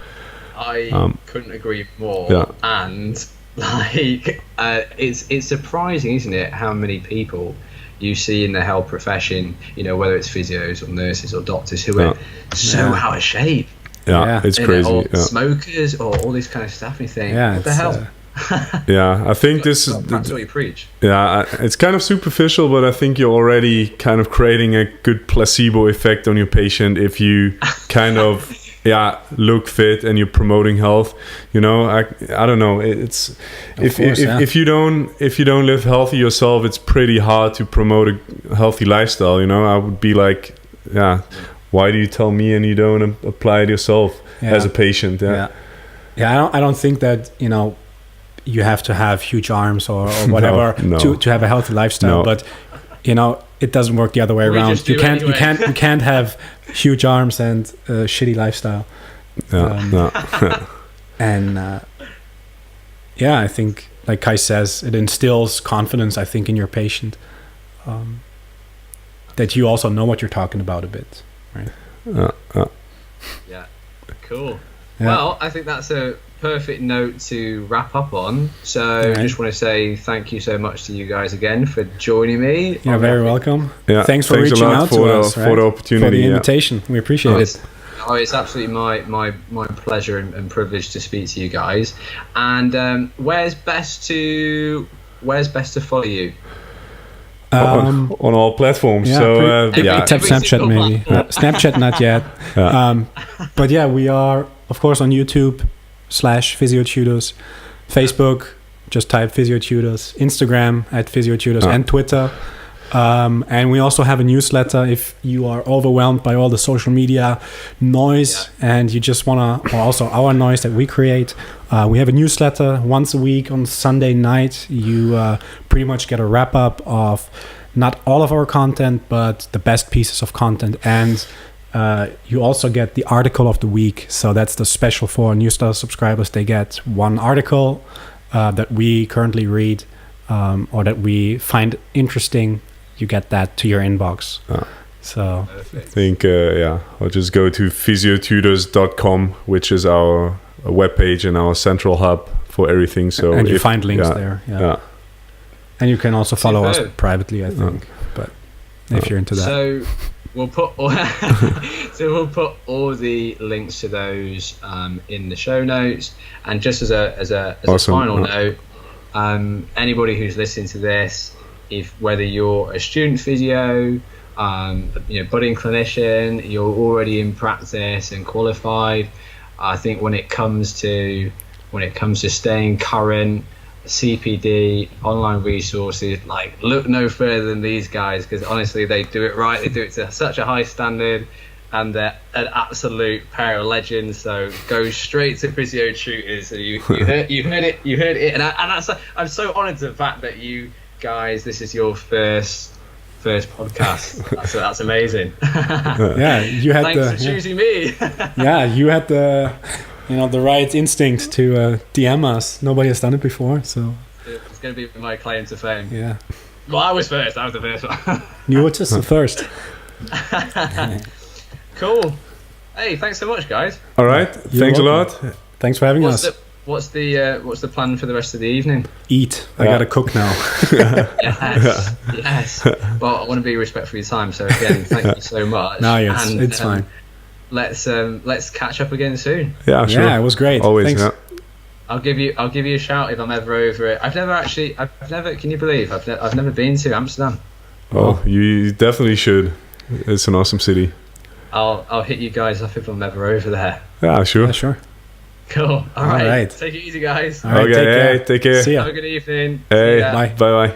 I couldn't agree more. Yeah. And like, it's surprising, isn't it, how many people you see in the health profession, whether it's physios or nurses or doctors who are so out of shape. Yeah, it's crazy. Or smokers or all this kind of stuff. And you think, what the hell? I think this is that's what you preach. Yeah, it's kind of superficial, but I think you're already kind of creating a good placebo effect on your patient if you kind of look fit and you're promoting health. I don't know. It's if you don't live healthy yourself, it's pretty hard to promote a healthy lifestyle. I would be like, why do you tell me and you don't apply it yourself as a patient? I don't think that you have to have huge arms or whatever to have a healthy lifestyle. But you know, it doesn't work the other way We around. just do anyway. You can't have huge arms and a shitty lifestyle. No. And yeah, I think, like Kai says, it instills confidence, I think, in your patient, that you also know what you're talking about a bit, right? Yeah, cool. Yeah. Well, I think that's a perfect note to wrap up on. So Right. just want to say thank you so much to you guys again for joining me. You're very welcome. Yeah, Thanks for thanks a reaching lot out for to the- us, for right? the opportunity, For the yeah. invitation. We appreciate it. It's absolutely my pleasure and privilege to speak to you guys. And where's best to follow you? On all platforms. Yeah, so pretty- yeah, Except Every Snapchat, single maybe. platform. Snapchat, not yet. Yeah. But yeah, we are, of course, on YouTube /Physiotutors, Facebook, just type Physiotutors, Instagram @Physiotutors, and Twitter. And we also have a newsletter if you are overwhelmed by all the social media noise and you just want to, or also our noise that we create. We have a newsletter once a week on Sunday night. You pretty much get a wrap up of not all of our content, but the best pieces of content. And you also get the article of the week. So that's the special for newsletter subscribers. They get one article that we currently read or that we find interesting. You get that to your inbox. So I think I'll just go to physiotutors.com, which is our webpage and our central hub for everything. So and you find links there. Yeah. And you can also follow us Superb. privately, I think. But if you're into that. So we'll put all the links to those in the show notes. And just as a Awesome. final note, anybody who's listening to this, if whether you're a student physio, budding clinician, you're already in practice and qualified, I think when it comes to staying current, CPD, online resources, like, look no further than these guys, because honestly they do it right. They do it to such a high standard, and they're an absolute pair of legends. So go straight to Physiotutors. So you heard it, and I'm so honoured to the fact that you guys, this is your first podcast. That's amazing. Yeah, you had Thanks for choosing me. Yeah, you had the right instinct to DM us. Nobody has done it before, so It's going to be my claim to fame. yeah. Well, I was the first one. You were just the first. Cool. Hey, thanks so much, guys. all right, You're thanks welcome. a lot. Thanks for having us. What's the plan for the rest of the evening? Eat. I Yeah. gotta cook now. Yes. Well, I want to be respectful of your time. So again, thank you so much. No, yes, And, it's fine. Let's catch up again soon. Yeah, sure. Yeah, it was great. Always. Thanks. Yeah. I'll give you a shout if I'm ever over it. I've never. Can you believe I've never been to Amsterdam? Oh, you definitely should. It's an awesome city. I'll hit you guys up if I'm ever over there. Yeah, sure. Yeah, sure. Cool. All right. right. Take it easy, guys. All right, Okay, take care. hey, take care. See ya. Have a good evening. Hey, See ya. Bye. bye.